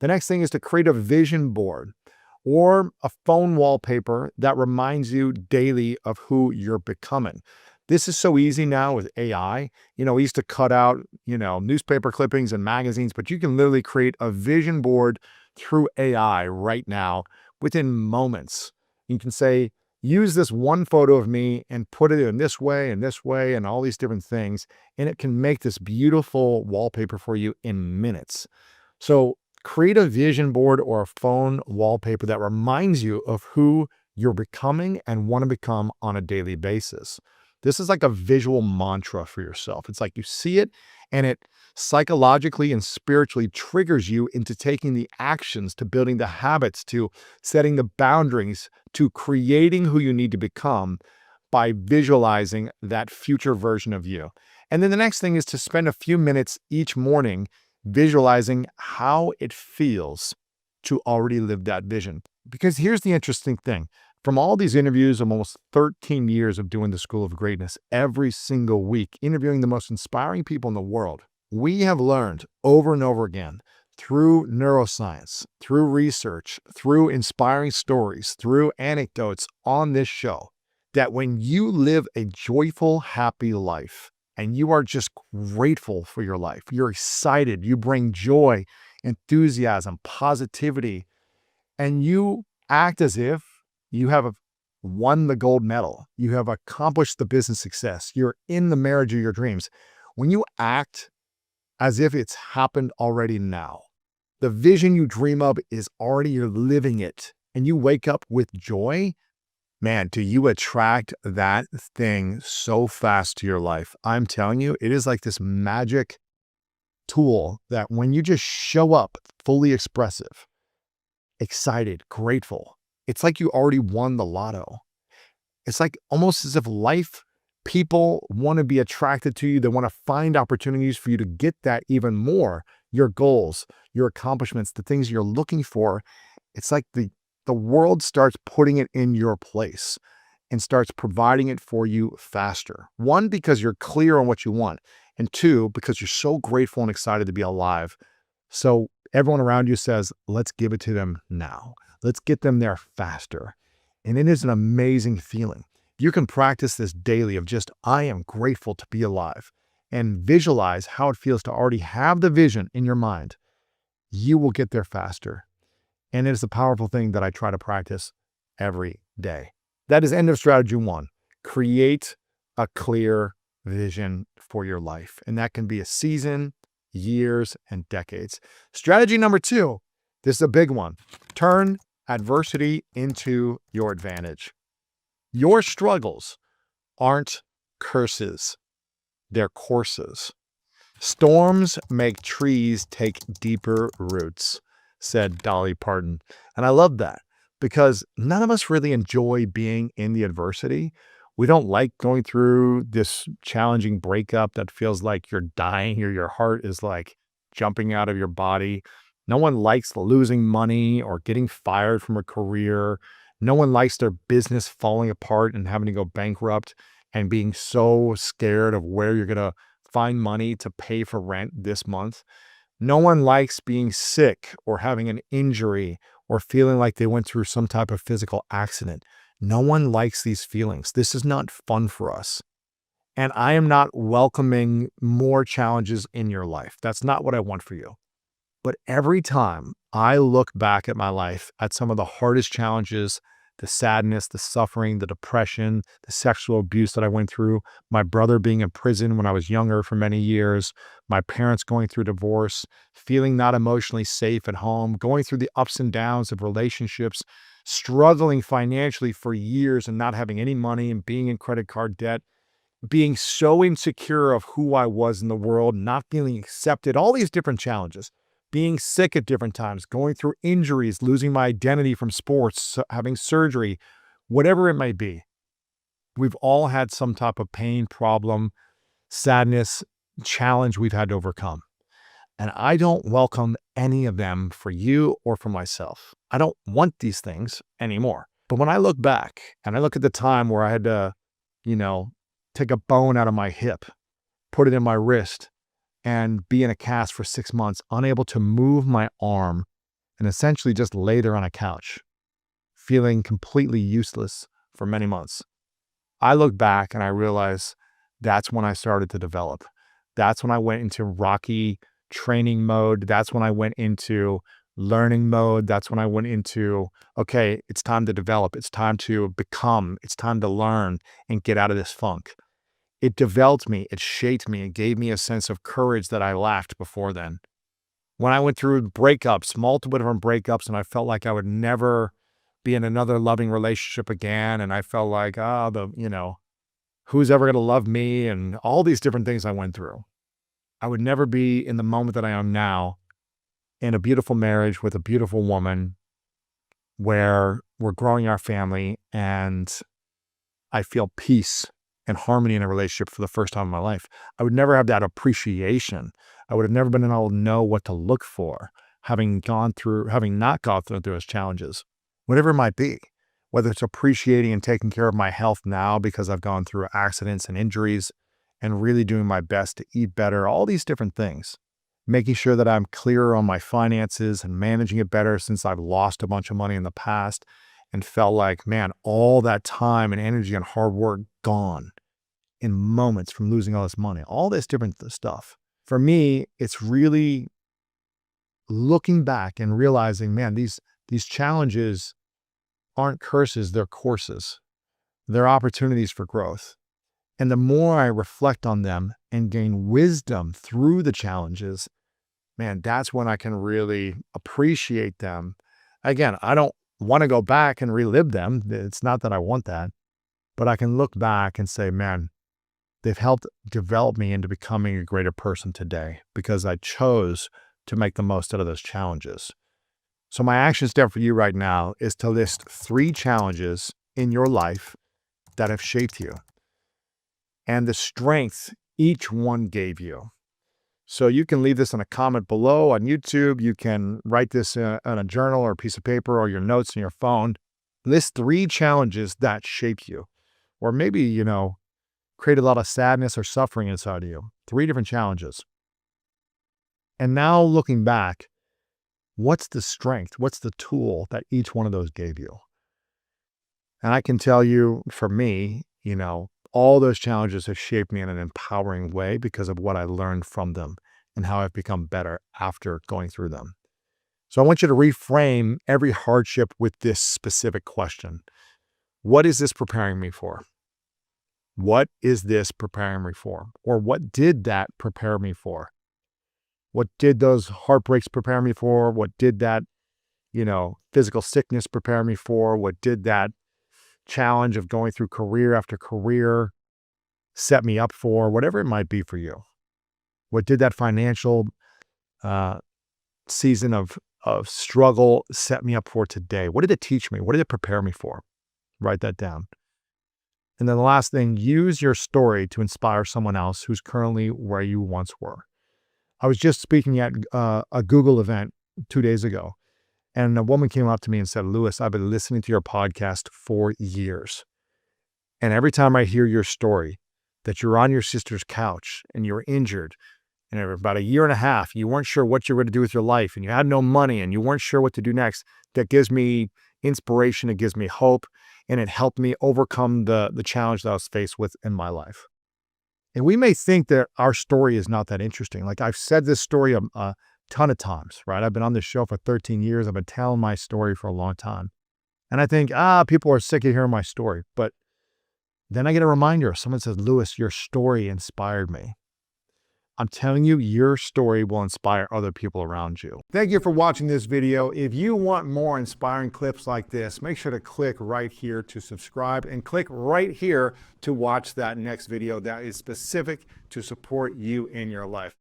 The next thing is to create a vision board or a phone wallpaper that reminds you daily of who you're becoming. This is so easy now with AI. We used to cut out, newspaper clippings and magazines, but you can literally create a vision board through AI right now within moments. You can say, use this one photo of me and put it in this way and this way and all these different things. And it can make this beautiful wallpaper for you in minutes. So create a vision board or a phone wallpaper that reminds you of who you're becoming and want to become on a daily basis. This is like a visual mantra for yourself. It's like you see it and it psychologically and spiritually triggers you into taking the actions, to building the habits, to setting the boundaries, to creating who you need to become by visualizing that future version of you. And then the next thing is to spend a few minutes each morning visualizing how it feels to already live that vision. Because here's the interesting thing. From all these interviews of almost 13 years of doing the School of Greatness, every single week, interviewing the most inspiring people in the world, we have learned over and over again through neuroscience, through research, through inspiring stories, through anecdotes on this show, that when you live a joyful, happy life, and you are just grateful for your life, you're excited, you bring joy, enthusiasm, positivity, and you act as if you have won the gold medal, you have accomplished the business success, you're in the marriage of your dreams. When you act as if it's happened already now, the vision you dream of is already, you're living it, and you wake up with joy, man, do you attract that thing so fast to your life? I'm telling you, it is like this magic tool that when you just show up fully expressive, excited, grateful, it's like you already won the lotto. It's like almost as if people want to be attracted to you. They want to find opportunities for you to get that even more. Your goals, your accomplishments, the things you're looking for. It's like the world starts putting it in your place and starts providing it for you faster. One, because you're clear on what you want. And two, because you're so grateful and excited to be alive. So everyone around you says, let's give it to them now. Let's get them there faster. And it is an amazing feeling. You can practice this daily of just, I am grateful to be alive, and visualize how it feels to already have the vision in your mind. You will get there faster. And it is a powerful thing that I try to practice every day. That is end of strategy 1. Create a clear vision for your life. And that can be a season, years, and decades. Strategy number 2, this is a big one. Turn adversity into your advantage. Your struggles aren't curses, they're courses. Storms make trees take deeper roots, said Dolly Parton. And I love that because none of us really enjoy being in the adversity. We don't like going through this challenging breakup that feels like you're dying or your heart is like jumping out of your body. No one likes losing money or getting fired from a career. No one likes their business falling apart and having to go bankrupt and being so scared of where you're going to find money to pay for rent this month. No one likes being sick or having an injury or feeling like they went through some type of physical accident. No one likes these feelings. This is not fun for us. And I am not welcoming more challenges in your life. That's not what I want for you. But every time I look back at my life, at some of the hardest challenges, the sadness, the suffering, the depression, the sexual abuse that I went through, my brother being in prison when I was younger for many years, my parents going through divorce, feeling not emotionally safe at home, going through the ups and downs of relationships, struggling financially for years and not having any money and being in credit card debt, being so insecure of who I was in the world, not feeling accepted, all these different challenges. Being sick at different times, going through injuries, losing my identity from sports, having surgery, whatever it may be. We've all had some type of pain, problem, sadness, challenge we've had to overcome. And I don't welcome any of them for you or for myself. I don't want these things anymore. But when I look back and I look at the time where I had to, take a bone out of my hip, put it in my wrist, and be in a cast for 6 months, unable to move my arm and essentially just lay there on a couch, feeling completely useless for many months. I look back and I realize that's when I started to develop. That's when I went into rocky training mode. That's when I went into learning mode. That's when I went into, okay, it's time to develop. It's time to become. It's time to learn and get out of this funk. It developed me. It shaped me. It gave me a sense of courage that I lacked before then. When I went through breakups, multiple different breakups, and I felt like I would never be in another loving relationship again. And I felt like, who's ever going to love me? And all these different things I went through. I would never be in the moment that I am now in a beautiful marriage with a beautiful woman where we're growing our family and I feel peace and harmony in a relationship for the first time in my life. I would never have that appreciation. I would have never been able to know what to look for, having not gone through those challenges, whatever it might be, whether it's appreciating and taking care of my health now because I've gone through accidents and injuries and really doing my best to eat better, all these different things, making sure that I'm clearer on my finances and managing it better since I've lost a bunch of money in the past and felt like, man, all that time and energy and hard work gone in moments from losing all this money, all this different stuff. For me, it's really looking back and realizing, man, these challenges aren't curses, they're courses. They're opportunities for growth. And the more I reflect on them and gain wisdom through the challenges, man, that's when I can really appreciate them. Again, I don't want to go back and relive them. It's not that I want that, but I can look back and say, man, they've helped develop me into becoming a greater person today because I chose to make the most out of those challenges. So my action step for you right now is to list 3 challenges in your life that have shaped you and the strength each one gave you. So you can leave this in a comment below on YouTube. You can write this in a journal or a piece of paper or your notes in your phone. List 3 challenges that shaped you, or maybe, create a lot of sadness or suffering inside of you. 3 different challenges. And now looking back, what's the strength? What's the tool that each one of those gave you? And I can tell you, for me, all those challenges have shaped me in an empowering way because of what I learned from them and how I've become better after going through them. So I want you to reframe every hardship with this specific question. What is this preparing me for? What is this preparing me for? Or what did that prepare me for? What did those heartbreaks prepare me for? What did that, physical sickness prepare me for? What did that challenge of going through career after career set me up for? Whatever it might be for you. What did that financial season of struggle set me up for today? What did it teach me? What did it prepare me for? Write that down. And then the last thing, use your story to inspire someone else who's currently where you once were. I was just speaking at a Google event 2 days ago, and a woman came up to me and said, Lewis, I've been listening to your podcast for years. And every time I hear your story, that you're on your sister's couch and you're injured, and about 1.5 years, you weren't sure what you were going to do with your life, and you had no money, and you weren't sure what to do next, that gives me inspiration, it gives me hope, and it helped me overcome the challenge that I was faced with in my life. And we may think that our story is not that interesting. Like, I've said this story a ton of times, right? I've been on this show for 13 years. I've been telling my story for a long time. And I think, people are sick of hearing my story. But then I get a reminder. Someone says, Lewis, your story inspired me. I'm telling you, your story will inspire other people around you. Thank you for watching this video. If you want more inspiring clips like this, make sure to click right here to subscribe and click right here to watch that next video that is specific to support you in your life.